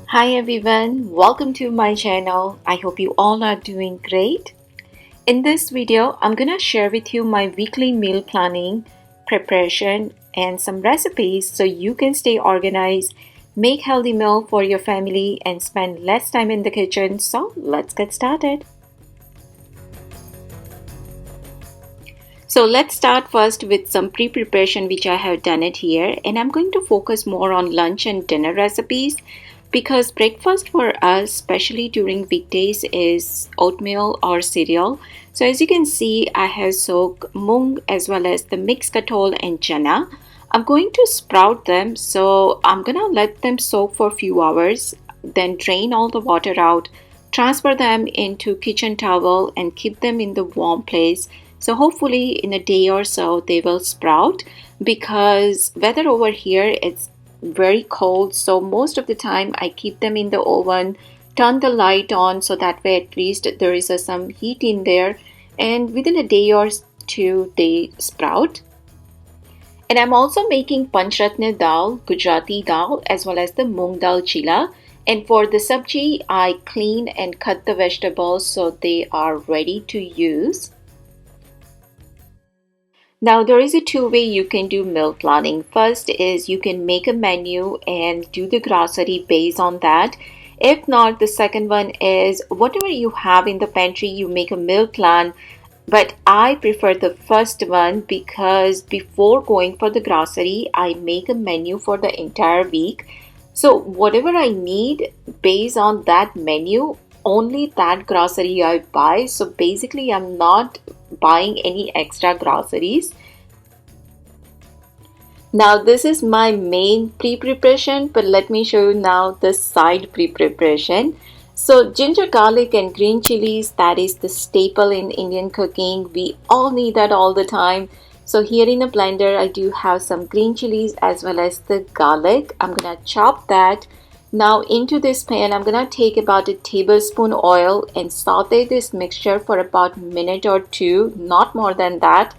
Hi everyone, welcome to my channel. I hope you all are doing great. In this video, I'm gonna share with you my weekly meal planning, preparation, and some recipes so you can stay organized, make healthy meal for your family, and spend less time in the kitchen. So let's get started. So let's start first with some pre-preparation which I have done it here, and I'm going to focus more on lunch and dinner recipes because breakfast for us, especially during weekdays, is oatmeal or cereal. So as you can see, I have soaked mung as well as the mixed katol and chana. I'm going to sprout them, so I'm gonna let them soak for a few hours, then drain all the water out, transfer them into kitchen towel and keep them in the warm place. So hopefully in a day or so they will sprout, because weather over here it's very cold, so most of the time I keep them in the oven, turn the light on so that way at least there is some heat in there, and within a day or two they sprout. And I'm also making panchatna dal, Gujarati dal, as well as the moong dal chila. And for the sabji, I clean and cut the vegetables so they are ready to use. Now there is a two-way you can do meal planning. First is you can make a menu and do the grocery based on that. If not, the second one is whatever you have in the pantry, you make a meal plan. But I prefer the first one because before going for the grocery, I make a menu for the entire week. So whatever I need based on that menu, only that grocery I buy. So basically, I'm not buying any extra groceries. Now this is my main pre-preparation, but let me show you now the side pre-preparation. So ginger, garlic and green chilies, that is the staple in Indian cooking. We all need that all the time. So here in a blender, I do have some green chilies as well as the garlic. I'm gonna chop that. Now into this pan, I'm gonna take about a tablespoon oil and saute this mixture for about a minute or two, not more than that.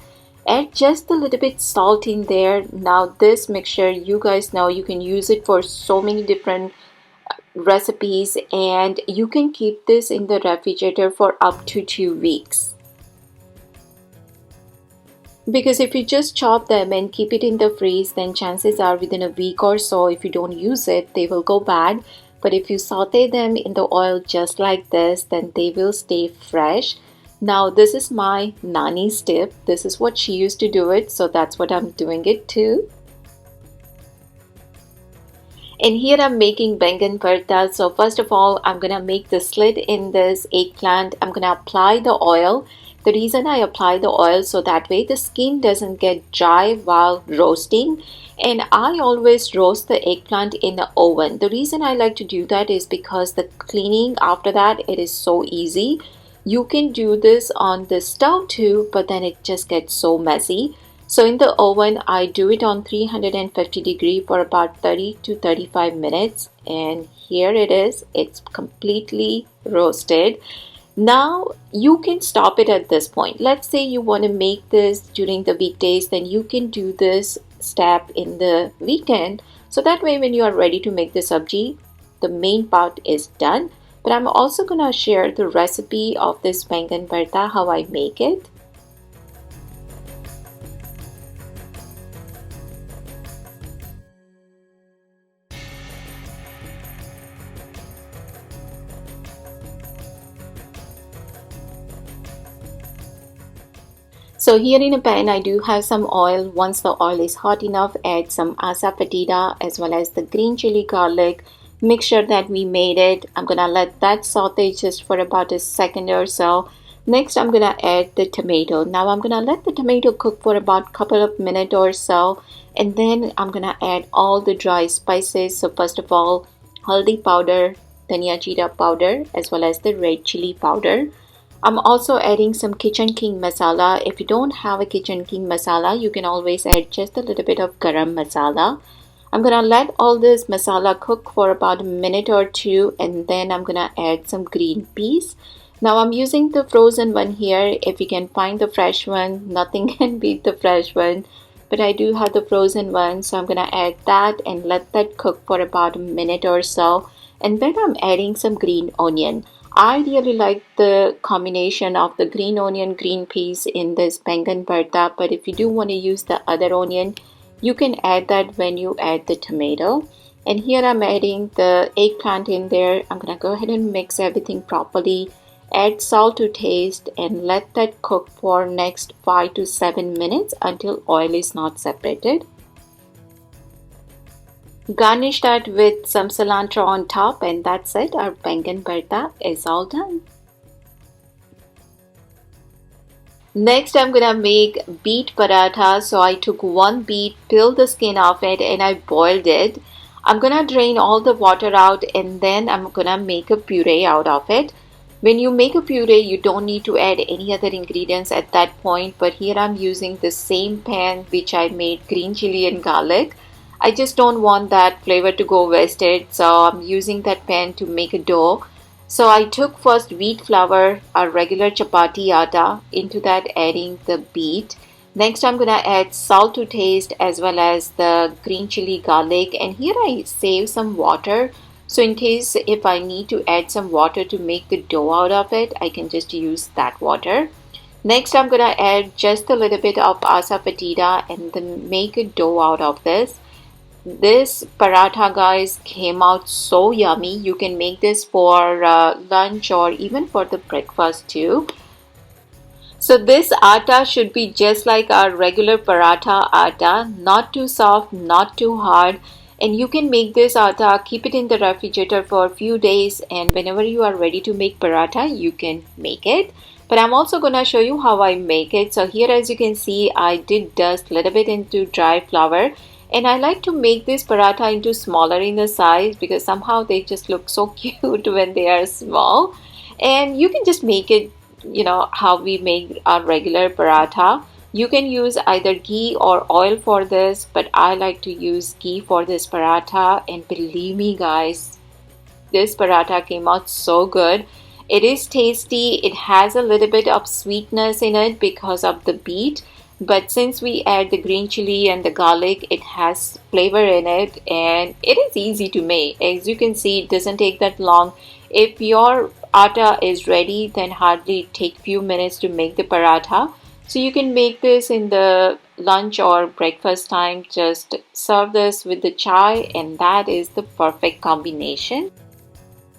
Add just a little bit salt in there. Now this mixture, you guys know you can use it for so many different recipes, and you can keep this in the refrigerator for up to 2 weeks. Because if you just chop them and keep it in the freeze, then chances are within a week or so, if you don't use it, they will go bad. But if you saute them in the oil just like this, then they will stay fresh. Now this is my nani's tip. This is what she used to do it, so that's what I'm doing it too. And here I'm making bangan burta. So first of all, I'm gonna make the slit in this eggplant. I'm gonna apply the oil. The reason I apply the oil, so that way the skin doesn't get dry while roasting. And I always roast the eggplant in the oven. The reason I like to do that is because the cleaning after that, it is so easy. You can do this on the stove too, but then it just gets so messy. So in the oven, I do it on 350 degree for about 30 to 35 minutes. And here it is. It's completely roasted. Now you can stop it at this point. Let's say you want to make this during the weekdays, then you can do this step in the weekend. So that way when you are ready to make the sabji, the main part is done. But I'm also going to share the recipe of this bangan bharta, how I make it. So here in a pan, I do have some oil. Once the oil is hot enough, add some asa patida as well as the green chili garlic mixture that we made it. I'm gonna let that saute just for about a second or so. Next, I'm gonna add the tomato. Now I'm gonna let the tomato cook for about a couple of minutes or so, and then I'm gonna add all the dry spices. So first of all, haldi powder, dhania jeera powder, as well as the red chili powder. I'm also adding some Kitchen King masala. If you don't have a Kitchen King masala, you can always add just a little bit of garam masala. I'm gonna let all this masala cook for about a minute or two, and then I'm gonna add some green peas. Now I'm using the frozen one here. If you can find the fresh one, nothing can beat the fresh one. But I do have the frozen one, so I'm gonna add that and let that cook for about a minute or so. And then I'm adding some green onion. I really like the combination of the green onion, green peas in this pankan burta. But if you do want to use the other onion, you can add that when you add the tomato. And here I'm adding the eggplant in there. I'm gonna go ahead and mix everything properly. Add salt to taste and let that cook for next 5 to 7 minutes until oil is not separated. Garnish that with some cilantro on top, and that's it. Our pankan burta is all done. Next, I'm gonna make beet paratha. So I took one beet, peeled the skin off it, and I boiled it. I'm gonna drain all the water out and then I'm gonna make a puree out of it. When you make a puree, you don't need to add any other ingredients at that point, but here I'm using the same pan which I made green chili and garlic. I just don't want that flavor to go wasted, so I'm using that pan to make a dough. So I took first wheat flour, a regular chapati atta, into that adding the beet. Next I'm gonna add salt to taste as well as the green chili garlic, and here I save some water. So in case if I need to add some water to make the dough out of it, I can just use that water. Next I'm gonna add just a little bit of asafoetida and then make a dough out of this. This paratha, guys, came out so yummy. You can make this for lunch or even for the breakfast too. So this atta should be just like our regular paratha atta, not too soft, not too hard. And you can make this atta, keep it in the refrigerator for a few days, and whenever you are ready to make paratha, you can make it. But I'm also gonna show you how I make it. So here, as you can see, I did dust a little bit into dry flour. And I like to make this paratha into smaller in the size because somehow they just look so cute when they are small. And you can just make it, how we make our regular paratha. You can use either ghee or oil for this, but I like to use ghee for this paratha. And believe me, guys, this paratha came out so good. It is tasty. It has a little bit of sweetness in it because of the beet. But since we add the green chili and the garlic, it has flavor in it and it is easy to make. As you can see, it doesn't take that long. If your atta is ready, then hardly take few minutes to make the paratha. So you can make this in the lunch or breakfast time. Just serve this with the chai and that is the perfect combination.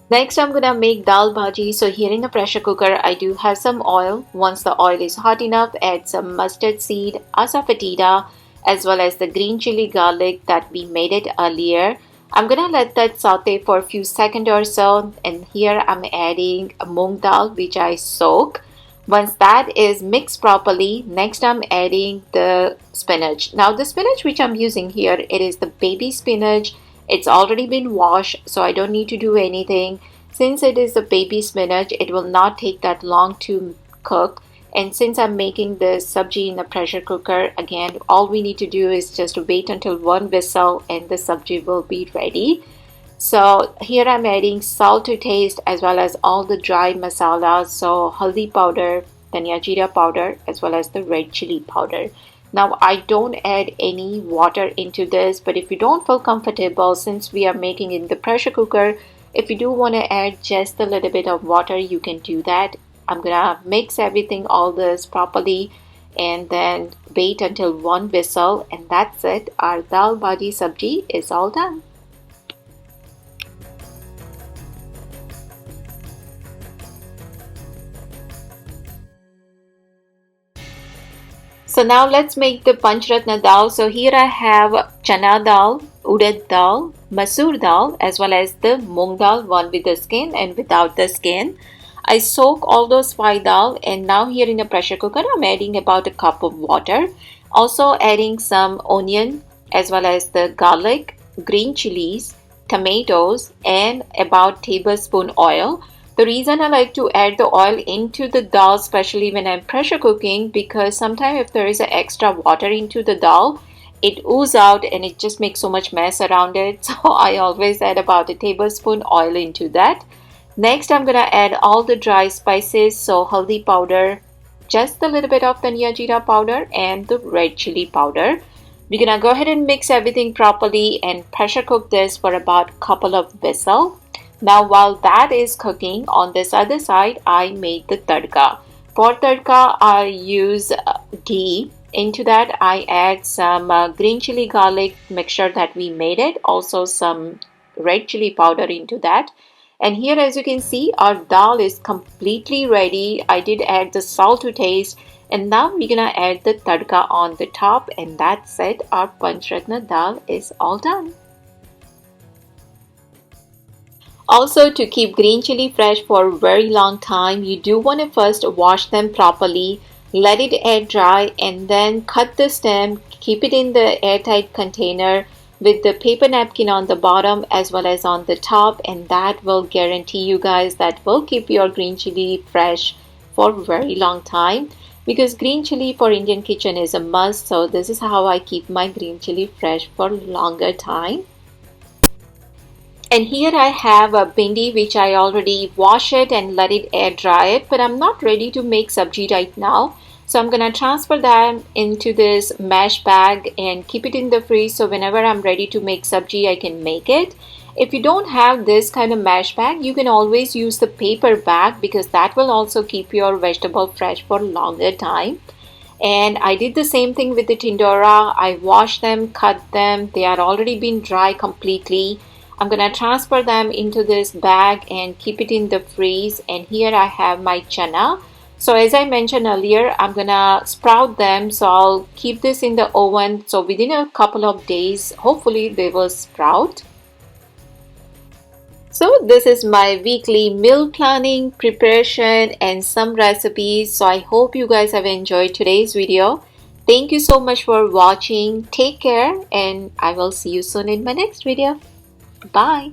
Next, I'm gonna make dal bhaji. So here in the pressure cooker, I do have some oil. Once the oil is hot enough, add some mustard seed, asafoetida, as well as the green chili garlic that we made it earlier. I'm gonna let that saute for a few seconds or so. And here I'm adding a moong dal, which I soak. Once that is mixed properly, next I'm adding the spinach. Now the spinach which I'm using here, it is the baby spinach. It's already been washed, so I don't need to do anything. Since it is the baby spinach, it will not take that long to cook. And since I'm making the sabji in the pressure cooker, again, all we need to do is just wait until one whistle and the sabji will be ready. So here I'm adding salt to taste as well as all the dry masalas. So haldi powder, dhania jeera powder, as well as the red chili powder. Now I don't add any water into this, but if you don't feel comfortable, since we are making it in the pressure cooker, if you do want to add just a little bit of water, you can do that. I'm gonna mix everything, all this properly, and then wait until one whistle, and that's it. Our dal bhaji sabji is all done. So now let's make the panchatna dal. So here I have chana dal, urad dal, masoor dal, as well as the moong dal, one with the skin and without the skin. I soak all those five dal, and now here in the pressure cooker I'm adding about a cup of water. Also adding some onion as well as the garlic, green chilies, tomatoes, and about tablespoon oil. The reason I like to add the oil into the dal, especially when I'm pressure cooking, because sometimes if there is an extra water into the dal, it oozes out and it just makes so much mess around it. So I always add about a tablespoon oil into that. Next, I'm gonna add all the dry spices, so haldi powder, just a little bit of dhania jeera powder and the red chili powder. We're gonna go ahead and mix everything properly and pressure cook this for about a couple of whistles. Now while that is cooking, on this other side, I made the tadka. For tadka, I use ghee. Into that, I add some green chili garlic mixture that we made it. Also some red chili powder into that. And here as you can see, our dal is completely ready. I did add the salt to taste. And now we're gonna add the tadka on the top, and that's it. Our panchatna dal is all done. Also, to keep green chili fresh for a very long time, you do want to first wash them properly, let it air dry, and then cut the stem, keep it in the airtight container with the paper napkin on the bottom as well as on the top, and that will guarantee you guys that will keep your green chili fresh for a very long time, because green chili for Indian kitchen is a must. So this is how I keep my green chili fresh for longer time. And here I have a bindi which I already wash it and let it air dry it, but I'm not ready to make sabji right now. So I'm gonna transfer that into this mesh bag and keep it in the fridge, so whenever I'm ready to make sabji, I can make it. If you don't have this kind of mesh bag, you can always use the paper bag, because that will also keep your vegetable fresh for longer time. And I did the same thing with the tindora. I washed them, cut them. They are already been dry completely. I'm gonna transfer them into this bag and keep it in the freeze. And here I have my chana. So as I mentioned earlier, I'm gonna sprout them. So I'll keep this in the oven. So within a couple of days, hopefully they will sprout. So this is my weekly meal planning, preparation, and some recipes. So I hope you guys have enjoyed today's video. Thank you so much for watching. Take care, and I will see you soon in my next video. Bye.